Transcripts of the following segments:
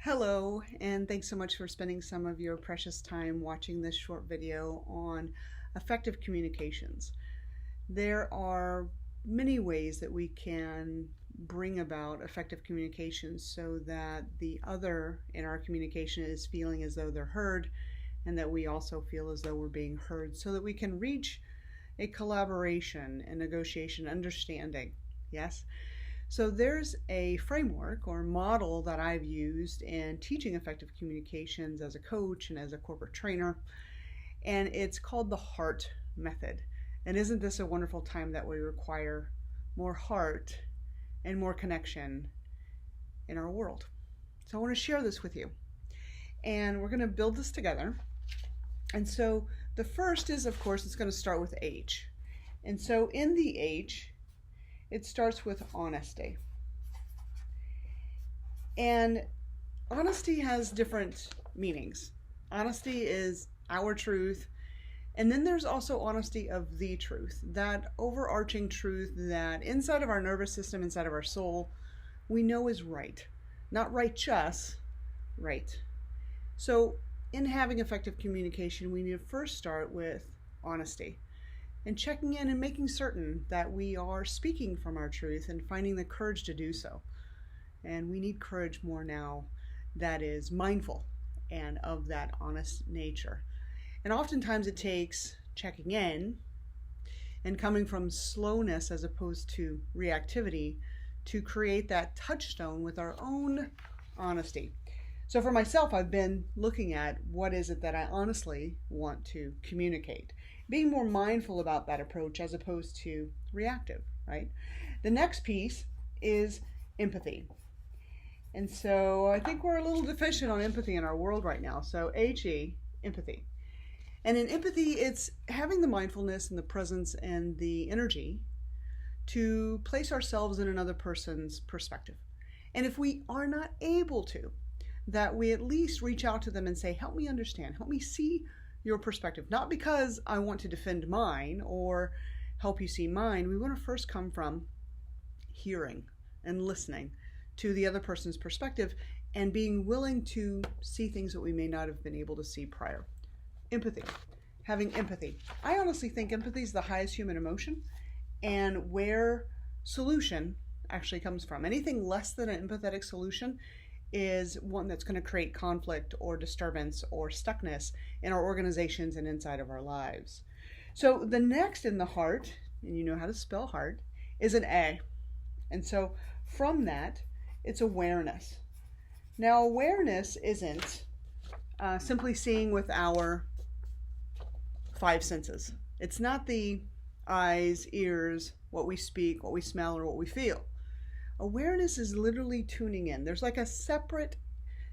Hello, and thanks so much for spending some of your precious time watching this short video on effective communications. There are many ways that we can bring about effective communications so that the other in our communication is feeling as though they're heard and that we also feel as though we're being heard so that we can reach a collaboration, a negotiation, understanding. Yes? So there's a framework or model that I've used in teaching effective communications as a coach and as a corporate trainer, and it's called the HEART method. And isn't this a wonderful time that we require more heart and more connection in our world? So I want to share this with you. And we're going to build this together. And so the first is, of course, it's going to start with H. And so in the H, it starts with honesty. And honesty has different meanings. Honesty is our truth. And then there's also honesty of the truth, that overarching truth that inside of our nervous system, inside of our soul, we know is right. Not righteous, right. So in having effective communication, we need to first start with honesty and checking in and making certain that we are speaking from our truth and finding the courage to do so. And we need courage more now that is mindful and of that honest nature. And oftentimes it takes checking in and coming from slowness as opposed to reactivity to create that touchstone with our own honesty. So for myself, I've been looking at what is it that I honestly want to communicate, being more mindful about that approach as opposed to reactive, right? The next piece is empathy. And so I think we're a little deficient on empathy in our world right now. So HE, empathy. And in empathy, it's having the mindfulness and the presence and the energy to place ourselves in another person's perspective. And if we are not able to, that we at least reach out to them and say, help me understand, help me see your perspective. Not because I want to defend mine or help you see mine. We want to first come from hearing and listening to the other person's perspective and being willing to see things that we may not have been able to see prior. Empathy, having empathy. I honestly think empathy is the highest human emotion and where solution actually comes from. Anything less than an empathetic solution is one that's going to create conflict or disturbance or stuckness in our organizations and inside of our lives. So the next in the heart, and you know how to spell heart, is an A. And so from that, it's awareness. Now awareness isn't simply seeing with our five senses. It's not the eyes, ears, what we speak, what we smell, or what we feel. Awareness is literally tuning in. There's like a separate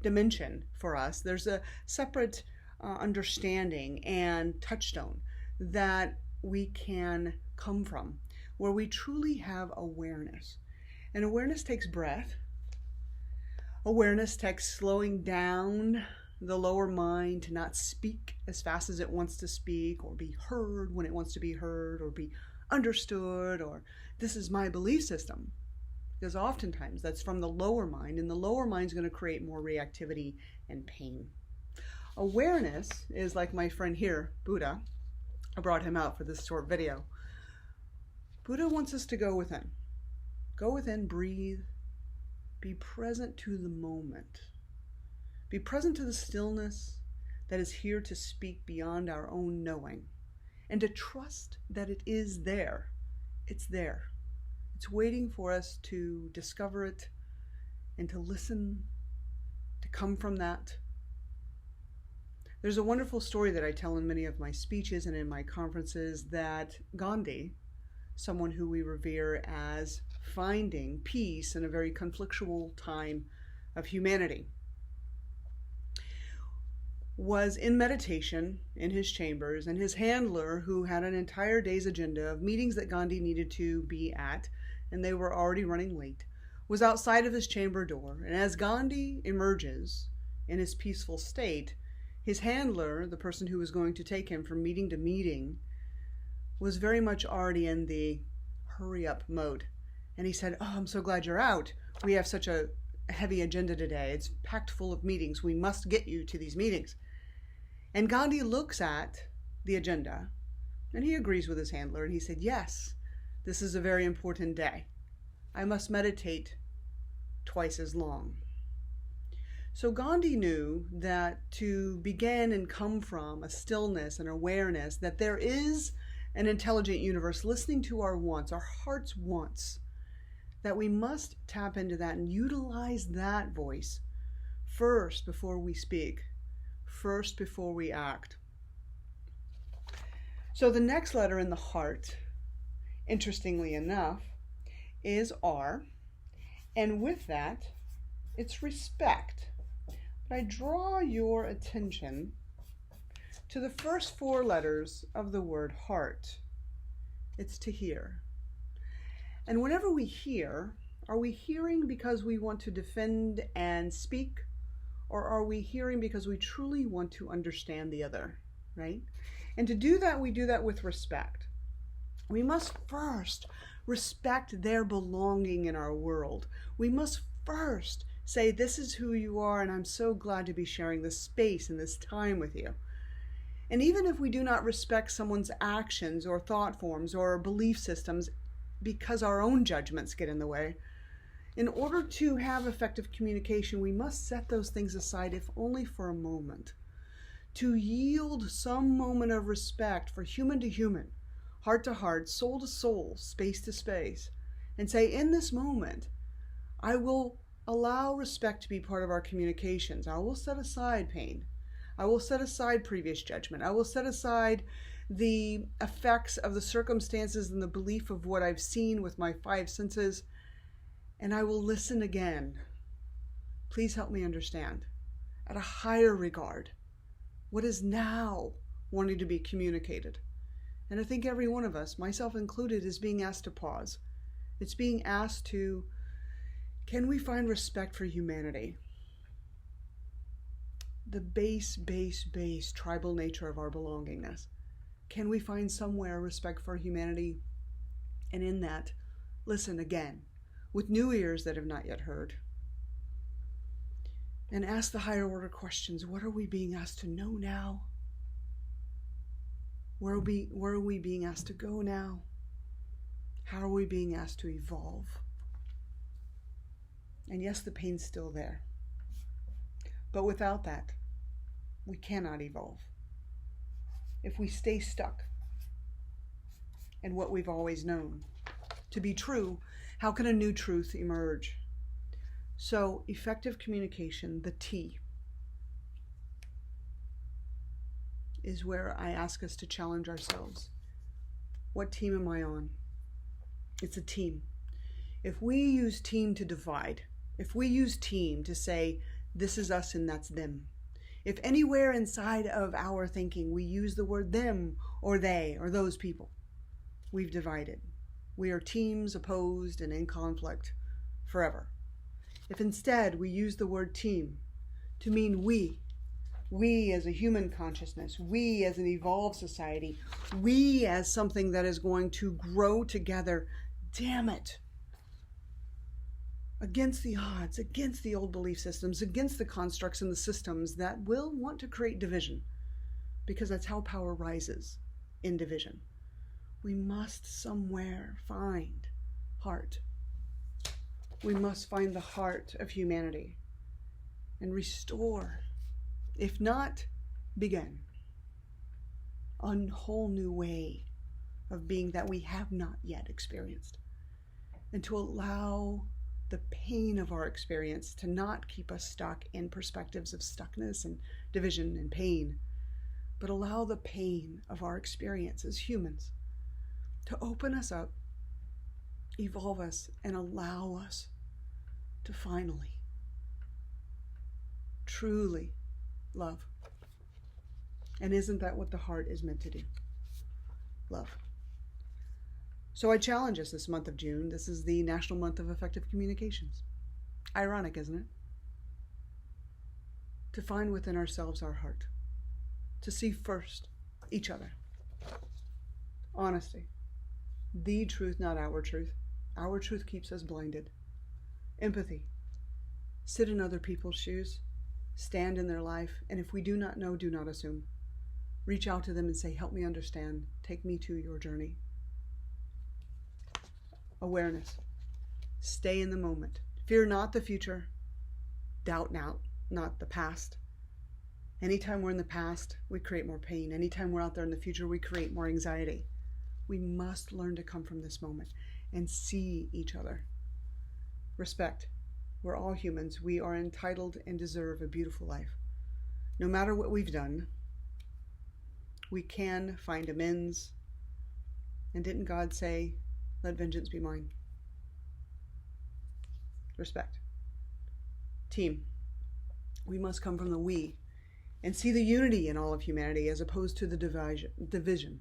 dimension for us. There's a separate understanding and touchstone that we can come from, where we truly have awareness. And awareness takes breath. Awareness takes slowing down the lower mind to not speak as fast as it wants to speak, or be heard when it wants to be heard, or be understood, or this is my belief system. Because oftentimes that's from the lower mind, and the lower mind is going to create more reactivity and pain. Awareness is like my friend here, Buddha. I brought him out for this short video. Buddha wants us to go within. Go within, breathe, be present to the moment. Be present to the stillness that is here to speak beyond our own knowing, and to trust that it is there. It's there. It's waiting for us to discover it and to listen, to come from that. There's a wonderful story that I tell in many of my speeches and in my conferences that Gandhi, someone who we revere as finding peace in a very conflictual time of humanity, was in meditation in his chambers, and his handler, who had an entire day's agenda of meetings that Gandhi needed to be at, and they were already running late, was outside of his chamber door. And as Gandhi emerges in his peaceful state, his handler, the person who was going to take him from meeting to meeting, was very much already in the hurry up mode. And he said, "Oh, I'm so glad you're out. We have such a a heavy agenda today. It's packed full of meetings. We must get you to these meetings. And Gandhi looks at the agenda and he agrees with his handler and he said, yes, this is a very important day. I must meditate twice as long. So Gandhi knew that to begin and come from a stillness and awareness that there is an intelligent universe listening to our wants, our heart's wants, that we must tap into that and utilize that voice first before we speak, first before we act. So the next letter in the heart, interestingly enough, is R, and with that, it's respect. But I draw your attention to the first four letters of the word heart. It's to hear. And whenever we hear, are we hearing because we want to defend and speak, or are we hearing because we truly want to understand the other, right? And to do that, we do that with respect. We must first respect their belonging in our world. We must first say, this is who you are, and I'm so glad to be sharing this space and this time with you. And even if we do not respect someone's actions or thought forms or belief systems because our own judgments get in the way, in order to have effective communication, we must set those things aside, if only for a moment, to yield some moment of respect for human to human, heart to heart, soul to soul, space to space, and say, in this moment, I will allow respect to be part of our communications. I will set aside pain. I will set aside previous judgment. I will set aside the effects of the circumstances and the belief of what I've seen with my five senses, and I will listen again. Please help me understand, at a higher regard, what is now wanting to be communicated. And I think every one of us, myself included, is being asked to pause. It's being asked to, can we find respect for humanity? The base tribal nature of our belongingness. Can we find somewhere respect for humanity? And in that, listen again, with new ears that have not yet heard. And ask the higher order questions. What are we being asked to know now? Where are we being asked to go now? How are we being asked to evolve? And yes, the pain's still there. But without that, we cannot evolve. If we stay stuck in what we've always known to be true, how can a new truth emerge? So, effective communication, the T, is where I ask us to challenge ourselves. What team am I on? It's a team. If we use team to divide, if we use team to say, this is us and that's them, if anywhere inside of our thinking we use the word them or they or those people, we've divided. We are teams opposed and in conflict forever. If instead we use the word team to mean we as a human consciousness, we as an evolved society, we as something that is going to grow together, damn it, against the odds, against the old belief systems, against the constructs and the systems that will want to create division, because that's how power rises, in division. We must somewhere find heart. We must find the heart of humanity and restore, if not begin, a whole new way of being that we have not yet experienced, and to allow the pain of our experience to not keep us stuck in perspectives of stuckness and division and pain, but allow the pain of our experience as humans to open us up, evolve us, and allow us to finally, truly love. And isn't that what the heart is meant to do? Love. So I challenge us this month of June. This is the National Month of Effective Communications. Ironic, isn't it? To find within ourselves our heart. To see first each other. Honesty. The truth, not our truth. Our truth keeps us blinded. Empathy. Sit in other people's shoes. Stand in their life. And if we do not know, do not assume. Reach out to them and say, help me understand. Take me to your journey. Awareness. Stay in the moment. Fear not the future. Doubt not the past. Anytime we're in the past, we create more pain. Anytime we're out there in the future, we create more anxiety. We must learn to come from this moment and see each other. Respect. We're all humans. We are entitled and deserve a beautiful life. No matter what we've done, we can find amends. And didn't God say, let vengeance be mine? Respect. Team. We must come from the we and see the unity in all of humanity as opposed to the division.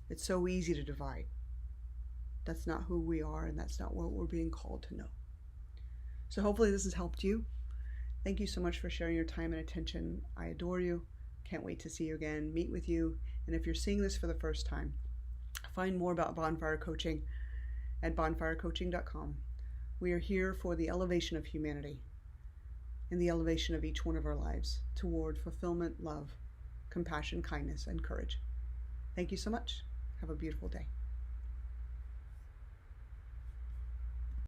It's so easy to divide. That's not who we are, and that's not what we're being called to know. So hopefully this has helped you. Thank you so much for sharing your time and attention. I adore you. Can't wait to see you again, meet with you. And if you're seeing this for the first time, find more about Bonfire Coaching at bonfirecoaching.com. We are here for the elevation of humanity and the elevation of each one of our lives toward fulfillment, love, compassion, kindness, and courage. Thank you so much. Have a beautiful day.